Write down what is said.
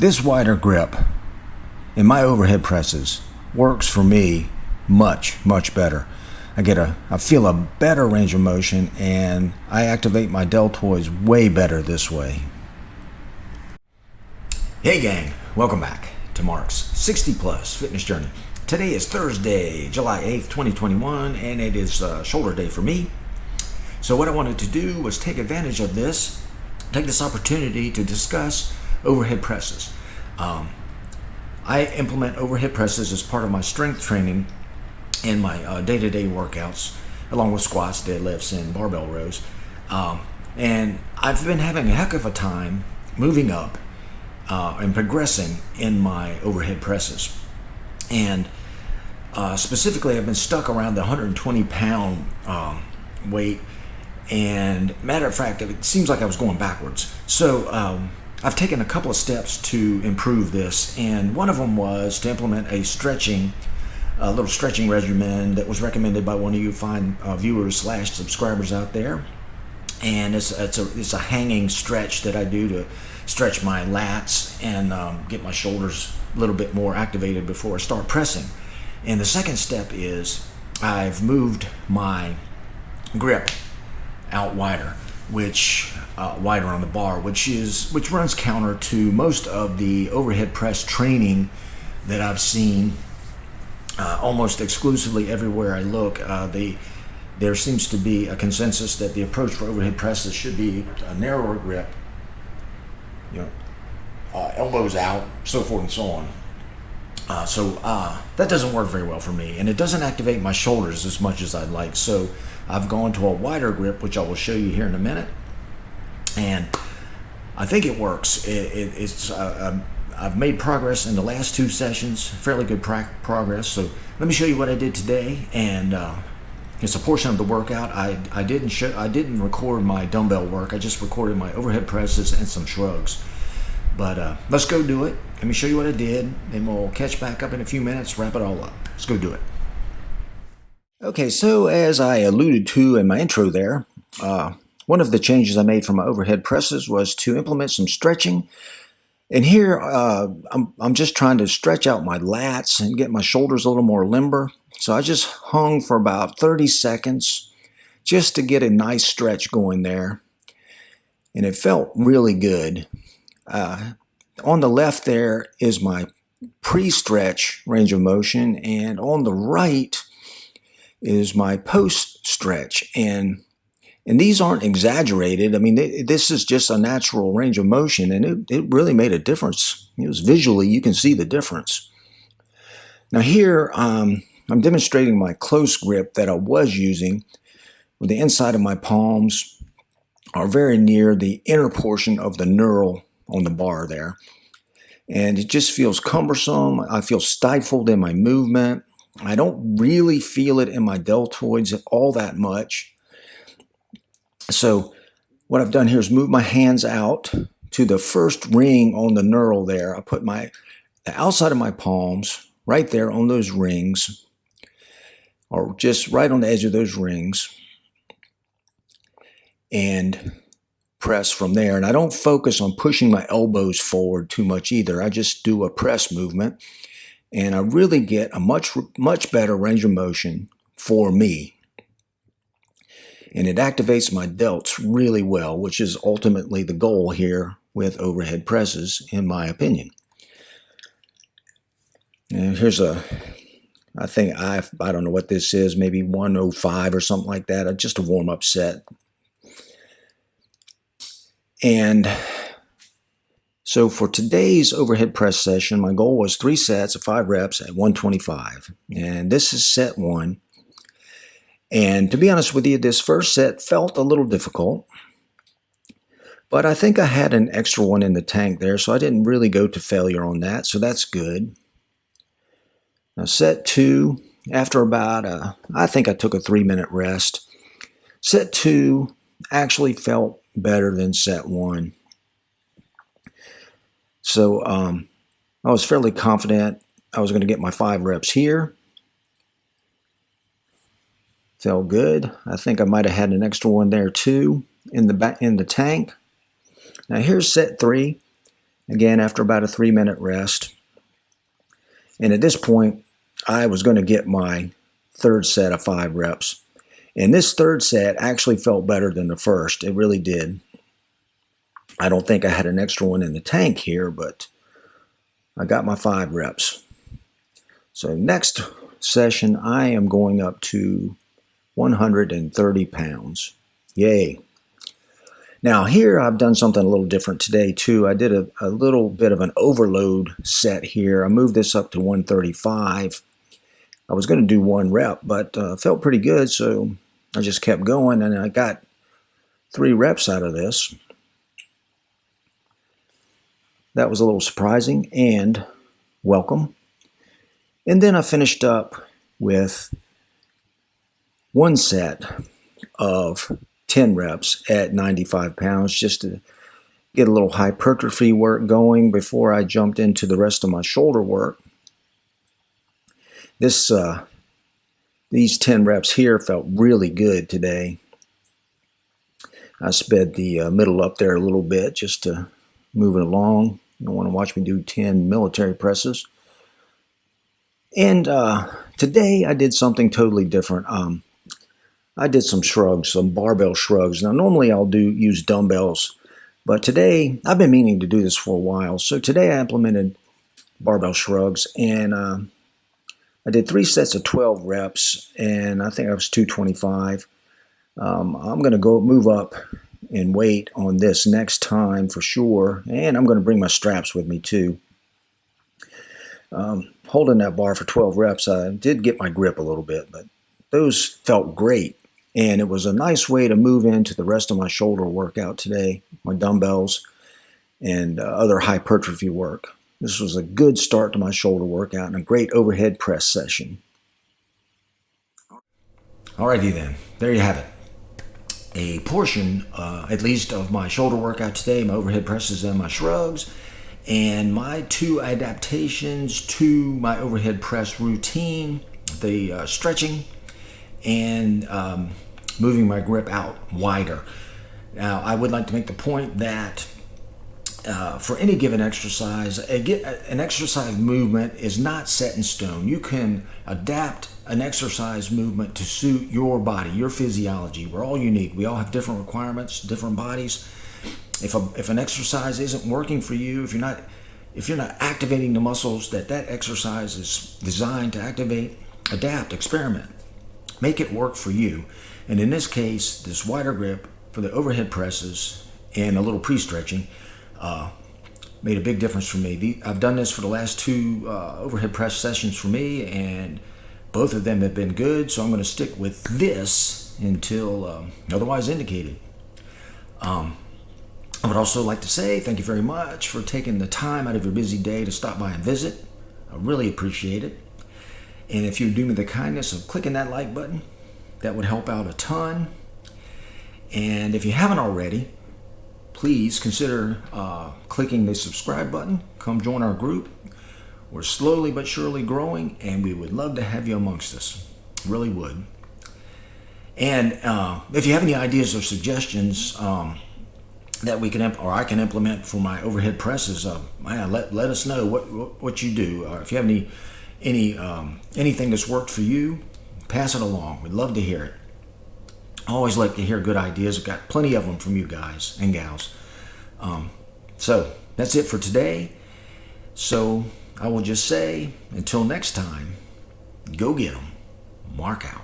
This wider grip in my overhead presses works for me much better. I feel a better range of motion, and I activate my deltoids way better this way. Hey gang, welcome back to Mark's 60 Plus Fitness Journey. Today is Thursday, July 8th, 2021, and it is shoulder day for me. So what I wanted to do was take advantage of this, take this opportunity to discuss overhead presses. I implement overhead presses as part of my strength training in my day-to-day workouts, along with squats, deadlifts, and barbell rows. And I've been having a heck of a time moving up and progressing in my overhead presses. And specifically, I've been stuck around the 120-pound weight. And matter of fact, it seems like I was going backwards. So I've taken a couple of steps to improve this, and one of them was to implement a little stretching regimen that was recommended by one of you fine viewers / subscribers out there. And it's a hanging stretch that I do to stretch my lats and get my shoulders a little bit more activated before I start pressing. And the second step is I've moved my grip out wider, wider on the bar, which runs counter to most of the overhead press training that I've seen almost exclusively everywhere I look. There seems to be a consensus that the approach for overhead presses should be a narrower grip, elbows out, so forth and so on. So that doesn't work very well for me, and it doesn't activate my shoulders as much as I'd like. So I've gone to a wider grip, which I will show you here in a minute, and I think it works. I've made progress in the last 2 sessions, fairly good progress. So let me show you what I did today, and it's a portion of the workout. I didn't record my dumbbell work. I just recorded my overhead presses and some shrugs. But let's go do it. Let me show you what I did, and we'll catch back up in a few minutes, wrap it all up. Let's go do it. Okay, so as I alluded to in my intro there, one of the changes I made for my overhead presses was to implement some stretching. And here, I'm just trying to stretch out my lats and get my shoulders a little more limber. So I just hung for about 30 seconds just to get a nice stretch going there. And it felt really good. On the left there is my pre-stretch range of motion, and on the right is my post-stretch. And these aren't exaggerated. I mean, this is just a natural range of motion, and it really made a difference. It was visually, you can see the difference. Now here, I'm demonstrating my close grip that I was using, where the inside of my palms are very near the inner portion of the knurl on the bar there. And it just feels cumbersome. I feel stifled in my movement. I don't really feel it in my deltoids all that much. So what I've done here is move my hands out to the first ring on the knurl there. I put the outside of my palms right there on those rings, or just right on the edge of those rings, and press from there. And I don't focus on pushing my elbows forward too much either. I just do a press movement, and I really get a much better range of motion for me. And it activates my delts really well, which is ultimately the goal here with overhead presses, in my opinion. And here's I don't know what this is, maybe 105 or something like that, just a warm-up set. And so for today's overhead press session, my goal was 3 sets of 5 reps at 125. And this is set 1. And to be honest with you, this first set felt a little difficult, but I think I had an extra one in the tank there, so I didn't really go to failure on that, so that's good. Now set 2, after about, I think I took a 3-minute rest. Set 2 actually felt better than set 1. So I was fairly confident I was going to get my 5 reps here. Felt good. I think I might have had an extra one there too in the tank. Now here's set 3, again after about a 3-minute rest. And at this point, I was going to get my third set of 5 reps. And this third set actually felt better than the first. It really did. I don't think I had an extra one in the tank here, but I got my 5 reps. So next session, I am going up to 130 pounds. Yay. Now here I've done something a little different today too. I did a little bit of an overload set here. I moved this up to 135. I was going to do 1 rep, but felt pretty good, so I just kept going, and I got 3 reps out of this. That was a little surprising and welcome. And then I finished up with 1 set of 10 reps at 95 pounds just to get a little hypertrophy work going before I jumped into the rest of my shoulder work. These 10 reps here felt really good today. I sped the middle up there a little bit just to move it along. You don't want to watch me do 10 military presses. And today I did something totally different. I did some shrugs, some barbell shrugs. Now normally I'll use dumbbells, but today I've been meaning to do this for a while. So today I implemented barbell shrugs, and I did 3 sets of 12 reps, and I think I was 225. I'm going to move up in weight on this next time for sure, and I'm going to bring my straps with me too. Holding that bar for 12 reps, I did get my grip a little bit, but those felt great. And it was a nice way to move into the rest of my shoulder workout today, my dumbbells and other hypertrophy work. This was a good start to my shoulder workout and a great overhead press session. Alrighty then, there you have it. A portion, at least, of my shoulder workout today, my overhead presses and my shrugs, and my 2 adaptations to my overhead press routine, the stretching and moving my grip out wider. Now, I would like to make the point that for any given exercise, an exercise movement is not set in stone. You can adapt an exercise movement to suit your body, your physiology. We're all unique. We all have different requirements, different bodies. If an exercise isn't working for you, if you're not activating the muscles that exercise is designed to activate, adapt, experiment, make it work for you. And in this case, this wider grip for the overhead presses and a little pre-stretching made a big difference for me. I've done this for the last 2 overhead press sessions for me, and both of them have been good, so I'm going to stick with this until otherwise indicated. I would also like to say thank you very much for taking the time out of your busy day to stop by and visit. I really appreciate it. And if you'd do me the kindness of clicking that like button, that would help out a ton. And if you haven't already, please consider clicking the subscribe button. Come join our group. We're slowly but surely growing, and we would love to have you amongst us. Really would. And if you have any ideas or suggestions that we can or I can implement for my overhead presses, let us know what you do. If you have anything that's worked for you, pass it along. We'd love to hear it. I always like to hear good ideas. I've got plenty of them from you guys and gals. So that's it for today. So I will just say, until next time, go get 'em. Mark out.